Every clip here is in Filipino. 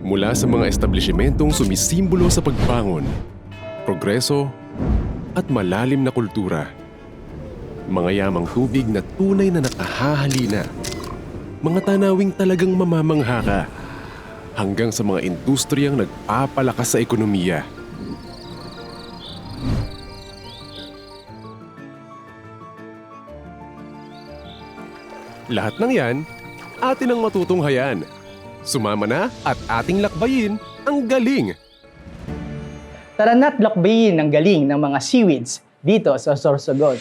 Mula sa mga establishmentong sumisimbolo sa pagbangon, progreso, at malalim na kultura. Mga yamang tubig na tunay na nakahahalina. Mga tanawing talagang mamamangha ka. Hanggang sa mga industriyang nagpapalakas sa ekonomiya. Lahat ng yan, atin ang matutunghayan. Sumama na at ating lakbayin ang galing. Tara na't lakbayin ang galing ng mga seaweeds dito sa Sorsogon.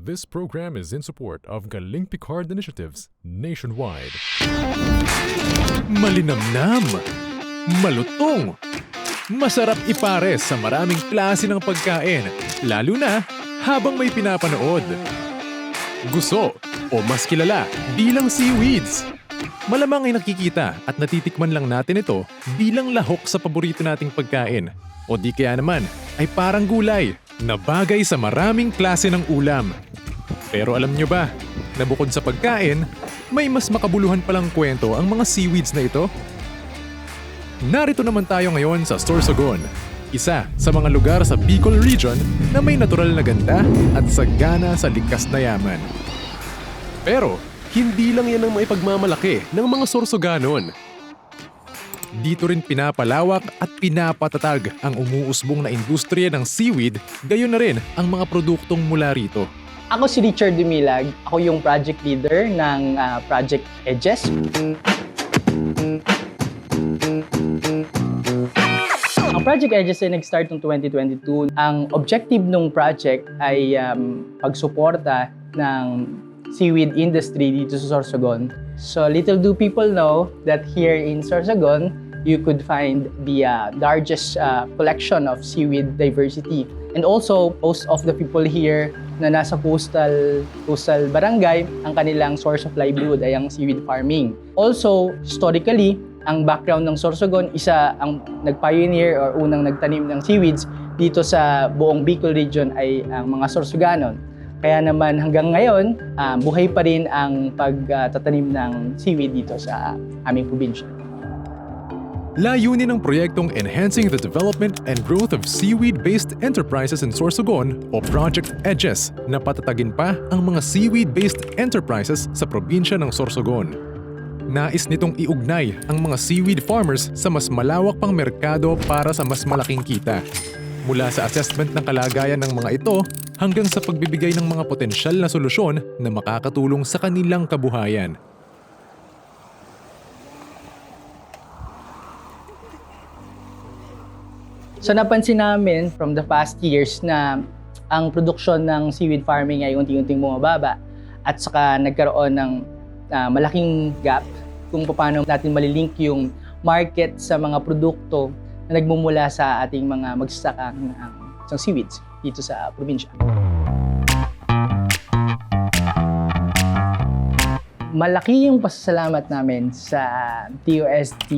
This program is in support of Galing Picard initiatives nationwide. Malinamnam, malutong, masarap ipares sa maraming klase ng pagkain, lalo na habang may pinapanood. Gusto o mas kilala bilang seaweeds. Malamang ay nakikita at natitikman lang natin ito bilang lahok sa paborito nating pagkain. O di kaya naman ay parang gulay na bagay sa maraming klase ng ulam. Pero alam nyo ba, na bukod sa pagkain, may mas makabuluhan palang kwento ang mga seaweeds na ito? Narito naman tayo ngayon sa Sorsogon, isa sa mga lugar sa Bicol Region na may natural na ganda at sagana sa likas na yaman. Pero, hindi lang yan ang maipagmamalaki ng mga Sorsoganon. Dito rin pinapalawak at pinapatatag ang umuusbong na industriya ng seaweed, gayon na rin ang mga produktong mula rito. Ako si Richard Dumilag. Ako yung project leader ng Project Edges. Ang Project Edges ay nag-start noong 2022. Ang objective ng project ay pagsuporta ng seaweed industry dito sa Sorsogon. So little do people know that here in Sorsogon, you could find the largest collection of seaweed diversity. And also, most of the people here na nasa coastal barangay, ang kanilang source of livelihood ay ang seaweed farming. Also, historically, ang background ng Sorsogon, isa ang nag-pioneer or unang nagtanim ng seaweeds dito sa buong Bicol region ay ang mga Sorsoganon. Kaya naman hanggang ngayon, buhay pa rin ang pagtatanim ng seaweed dito sa aming probinsya. Layunin ng proyektong Enhancing the Development and Growth of Seaweed-Based Enterprises in Sorsogon o Project EDGES na patatagin pa ang mga seaweed-based enterprises sa probinsya ng Sorsogon. Nais nitong iugnay ang mga seaweed farmers sa mas malawak pang merkado para sa mas malaking kita. Mula sa assessment ng kalagayan ng mga ito hanggang sa pagbibigay ng mga potensyal na solusyon na makakatulong sa kanilang kabuhayan. So napansin namin from the past years na ang produksyon ng seaweed farming ay unti-unting bumababa at saka nagkaroon ng malaking gap kung paano natin malilink yung market sa mga produkto na nagmumula sa ating mga magsasaka ng seaweeds dito sa probinsya. Malaki yung pasasalamat namin sa TOST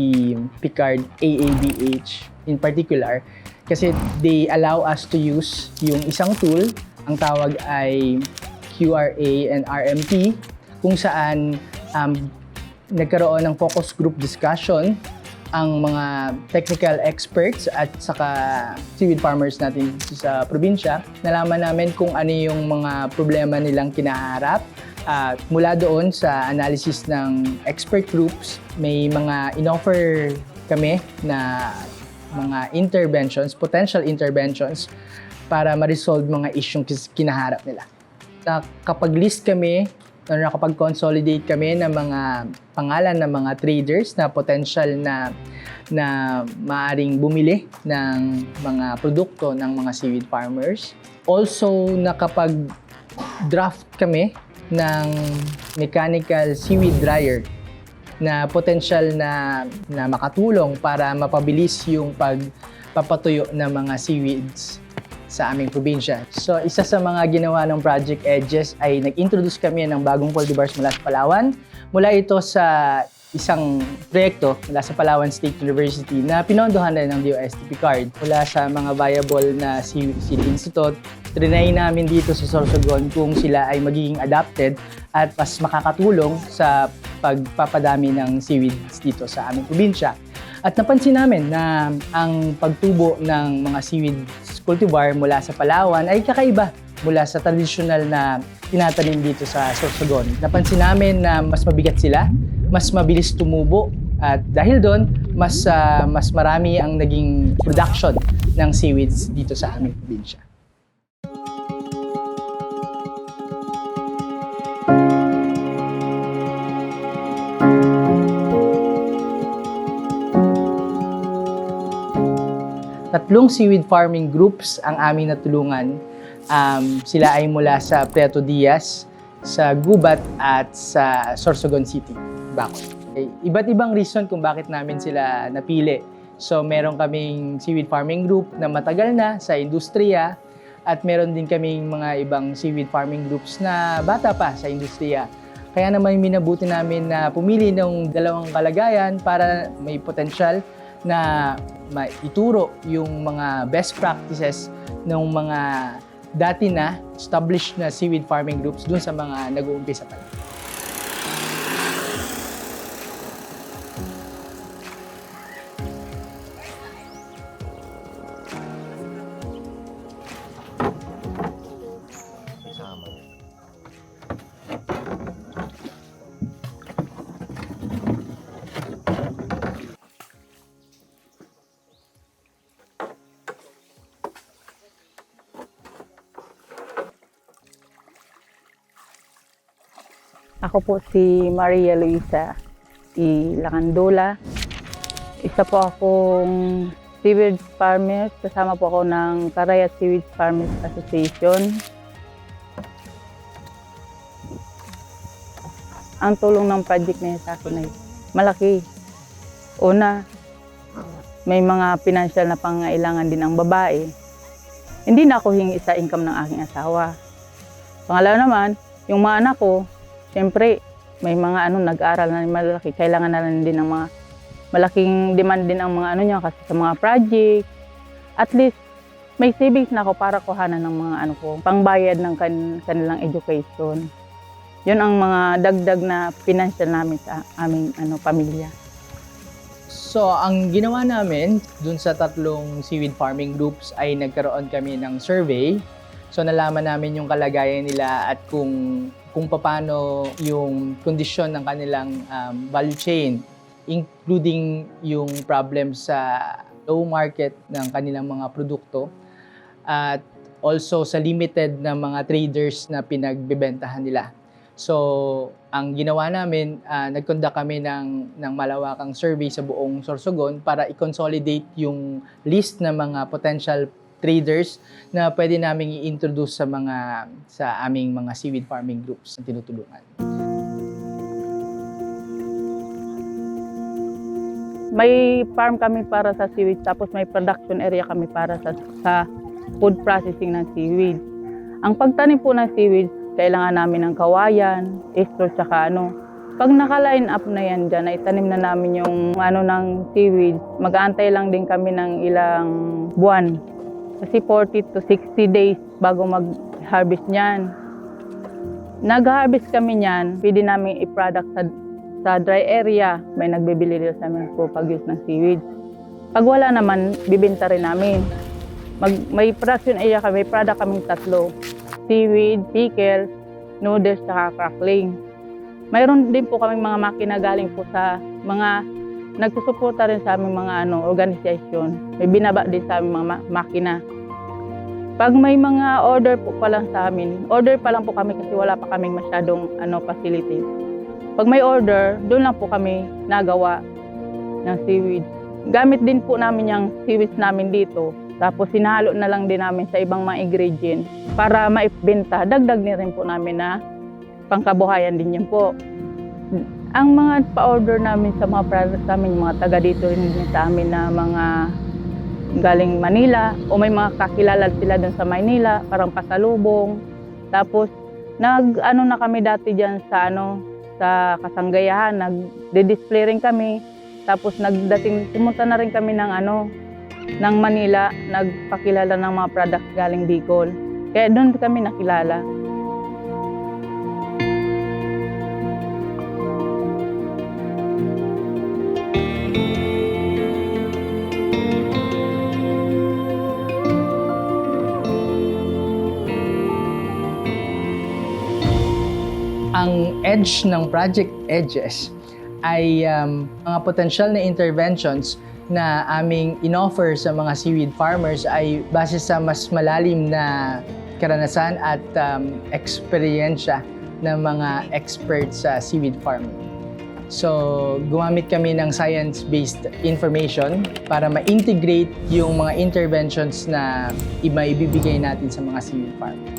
Picard AABH in particular kasi they allow us to use yung isang tool, ang tawag ay QRA and RMP, kung saan nagkaroon ng focus group discussion ang mga technical experts at saka seaweed farmers natin sa probinsya. Nalaman namin kung ano yung mga problema nilang kinaharap. At mula doon sa analysis ng expert groups, may mga inoffer kami na mga interventions, potential interventions para ma-resolve mga isyong kinaharap nila. Nakapag-list kami, nakapag-consolidate kami ng mga pangalan ng mga traders na potential na maaring bumili ng mga produkto ng mga seaweed farmers. Also, nakapag-draft kami ng mechanical seaweed dryer na potential na makatulong para mapabilis yung pagpapatuyo ng mga seaweeds sa aming probinsya. So isa sa mga ginawa ng Project Edges ay nag-introduce kami ng bagong cultivars mula sa Palawan. Mula ito sa isang proyekto mula sa Palawan State University na pinondohan rin ng DOST Picard. Mula sa mga viable na seed institute, trinay namin dito sa Sorsogon kung sila ay magiging adapted at mas makakatulong sa pagpapadami ng seaweeds dito sa aming probinsya. At napansin namin na ang pagtubo ng mga seaweed cultivar mula sa Palawan ay kakaiba mula sa traditional na tinatanim dito sa Sorsogon. Napansin namin na mas mabigat sila, mas mabilis tumubo, at dahil doon, mas marami ang naging production ng seaweeds dito sa aming probinsya. Tatlong seaweed farming groups ang aming natulungan. Sila ay mula sa Prieto Diaz, sa Gubat at sa Sorsogon City, Bacolod. Okay. Iba't ibang reason kung bakit namin sila napili. So meron kaming seaweed farming group na matagal na sa industriya at meron din kaming mga ibang seaweed farming groups na bata pa sa industriya. Kaya naman minabuti namin na pumili ng dalawang kalagayan para may potential na maituro yung mga best practices ng mga dati na established na seaweed farming groups dun sa mga nag-uumpisa pa. Ako po si Maria Luisa Lacandola. Isa po akong seaweed farmer. Kasama po ako ng Karayat Seaweed Farmers Association. Ang tulong ng project niya sa akin ay malaki. Una, may mga financial na pangailangan din ang babae. Hindi na ako hingi sa income ng aking asawa. Pangalawa naman, yung mga anak ko, siyempre, may mga nag-aaral na malaki. Kailangan na rin din ng mga malaking demand din ang mga niya kasi sa mga project. At least, may savings na ako para kuhanan ng mga ko, pangbayad ng kanilang education. Yun ang mga dagdag na financial namin sa aming pamilya. So, ang ginawa namin dun sa tatlong seaweed farming groups ay nagkaroon kami ng survey. So, nalaman namin yung kalagayan nila at kung paano yung kondisyon ng kanilang value chain, including yung problem sa low market ng kanilang mga produkto at also sa limited na mga traders na pinagbebentahan nila. So, ang ginawa namin, nag-conduct kami ng malawakang survey sa buong Sorsogon para i-consolidate yung list ng mga potential traders na pwede naming i-introduce sa aming mga seaweed farming groups na tinutulungan. May farm kami para sa seaweed, tapos may production area kami para sa food processing ng seaweed. Ang pagtanim po ng seaweed, kailangan namin ng kawayan, estro, tsaka Pag naka-line up na yan dyan, itanim na namin yung ng seaweed, mag-aantay lang din kami ng ilang buwan. Kasi 40 to 60 days bago mag-harvest niyan. Nag-harvest kami niyan, pwede namin i-product sa dry area. May nagbibili rin sa amin po pag-use ng seaweed. Pag wala naman, bibenta rin namin. May production area kami, may product kaming tatlo. Seaweed, pickles, noodles, saka crackling. Mayroon din po kaming mga makina galing po sa mga nagsusuporta rin sa aming mga organisasyon. May binaba din sa aming mga makina. Pag may mga order po pa lang sa amin, order pa lang po kami kasi wala pa kaming masyadong facilities. Pag may order, doon lang po kami nagawa ng seaweed. Gamit din po namin yung seaweeds namin dito. Tapos sinahalo na lang din namin sa ibang mga ingredients para maibenta. Dagdag na rin po namin na pangkabuhayan din yun po. Ang mga pa-order namin sa mga products namin, mga taga dito rin sa amin na mga galing Manila o may mga kakilala sila doon sa Maynila, parang pasalubong. Tapos nag-ano na kami dati diyan sa sa Kasanggayahan, nagde-display rin kami. Tapos pumunta na rin kami ng Manila, nagpakilala ng mga products galing Bicol. Kaya doon kami nakilala. Ang edge ng Project Edges ay mga potential na interventions na aming inoffer sa mga seaweed farmers ay base sa mas malalim na karanasan at eksperyensya ng mga experts sa seaweed farming. So, gumamit kami ng science-based information para ma-integrate yung mga interventions na maibibigay natin sa mga seaweed farmers.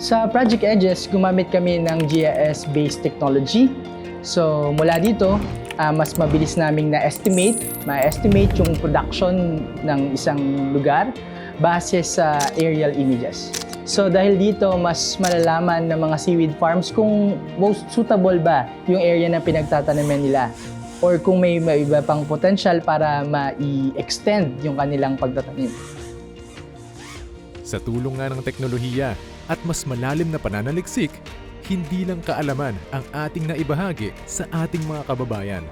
Sa Project Edges, gumamit kami ng GIS-based technology. So, mula dito, mas mabilis naming ma-estimate yung production ng isang lugar base sa aerial images. So, dahil dito, mas malalaman ng mga seaweed farms kung most suitable ba yung area na pinagtatanaman nila or kung may iba pang potential para ma-extend yung kanilang pagtatanim. Sa tulong nga ng teknolohiya at mas malalim na pananaliksik, hindi lang kaalaman ang ating naibahagi sa ating mga kababayan.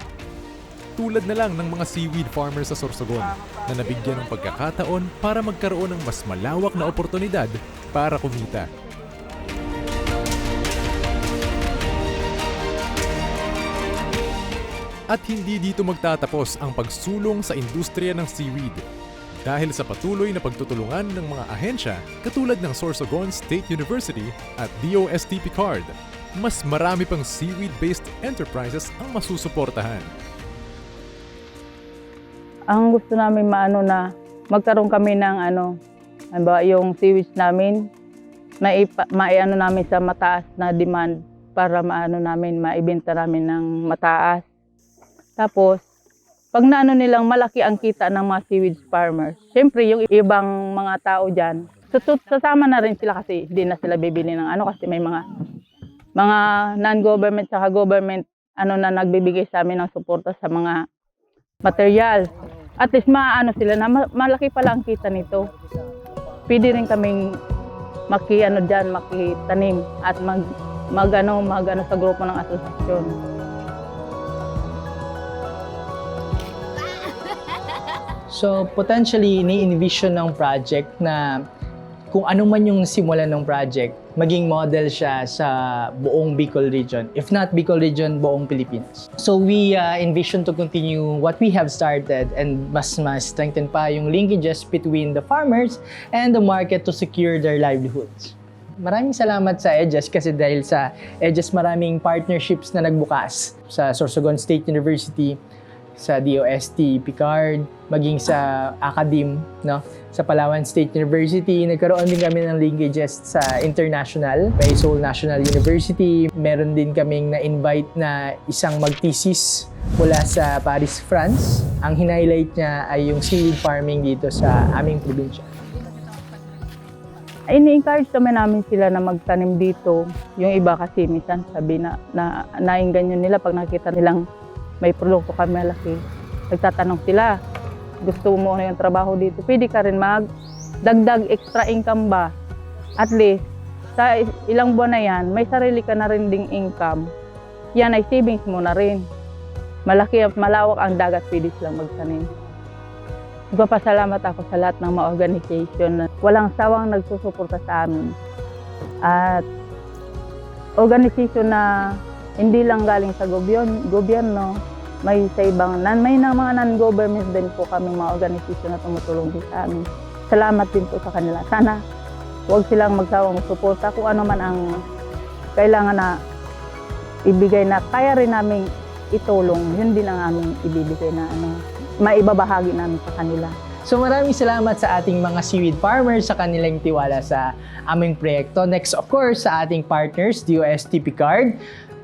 Tulad na lang ng mga seaweed farmers sa Sorsogon na nabigyan ng pagkakataon para magkaroon ng mas malawak na oportunidad para kumita. At hindi dito magtatapos ang pagsulong sa industriya ng seaweed. Dahil sa patuloy na pagtutulungan ng mga ahensya katulad ng Sorsogon State University at DOST Picard, mas marami pang seaweed-based enterprises ang masusuportahan. Ang gusto namin na magkaroon kami ng yung seaweeds namin, maiano namin sa mataas na demand para maibenta namin ng mataas. Tapos, pag nilang malaki ang kita ng mga seaweed farmers, syempre yung ibang mga tao dyan, sasama na rin sila kasi hindi na sila bibili ng kasi may mga non-government saka government na nagbibigay sa amin ng suporta sa mga materials. At least sila na malaki pala ang kita nito. Pwede rin kaming makitanim at mag sa grupo ng asosasyon. So, potentially, ni-envision ng project na kung ano man yung simulan ng project, maging model siya sa buong Bicol region. If not Bicol region, buong Pilipinas. So, we envision to continue what we have started and mas strengthen pa yung linkages between the farmers and the market to secure their livelihoods. Maraming salamat sa Edges kasi dahil sa Edges maraming partnerships na nagbukas sa Sorsogon State University, sa DOST Picard, maging sa Academe, sa Palawan State University. Nagkaroon din kami ng linkages sa international, kay Seoul National University. Meron din kaming na-invite na isang mag-thesis mula sa Paris, France. Ang hinighlight niya ay yung seaweed farming dito sa aming probinsya. Ini-encourage namin sila na magtanim dito. Yung iba kasi minsan sabi na naingganyo nila pag nakita nilang may produkto kami malaki. Nagtatanong sila, gusto mo yung trabaho dito? Pwede ka rin magdagdag extra income ba? At least, sa ilang buwan na yan, may sarili ka na rin ding income. Yan ay savings mo na rin. Malaki at malawak ang dagat, pwede silang magtanim. Nagpapasalamat ako sa lahat ng mga organization na walang sawang nagsusuporta sa amin. At organization na hindi lang galing sa gobyerno, may sa ibang, may mga non-government din po kaming mga organisasyon na tumutulong din sa amin. Salamat din po sa kanila. Sana huwag silang magsawang suporta kung ano man ang kailangan na ibigay na kaya rin namin itulong. Yun din ang aming ibibigay na maibabahagi namin sa kanila. So maraming salamat sa ating mga seaweed farmers sa kanilang tiwala sa aming proyekto. Next, of course, sa ating partners, DOST Picard.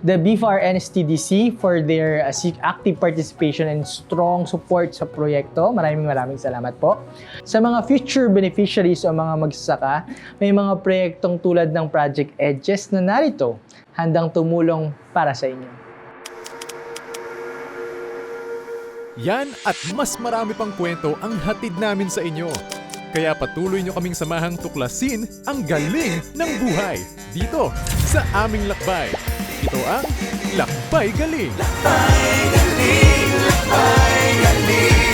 the BFAR NSTDC for their active participation and strong support sa proyekto. Maraming salamat po. Sa mga future beneficiaries o mga magsasaka, may mga proyektong tulad ng Project Edges na narito, handang tumulong para sa inyo. Yan at mas marami pang kwento ang hatid namin sa inyo. Kaya patuloy nyo kaming samahang tuklasin ang galing ng buhay dito sa aming lakbay. Ito ang Lakbay Galing! Lakbay Galing! Lakbay Galing!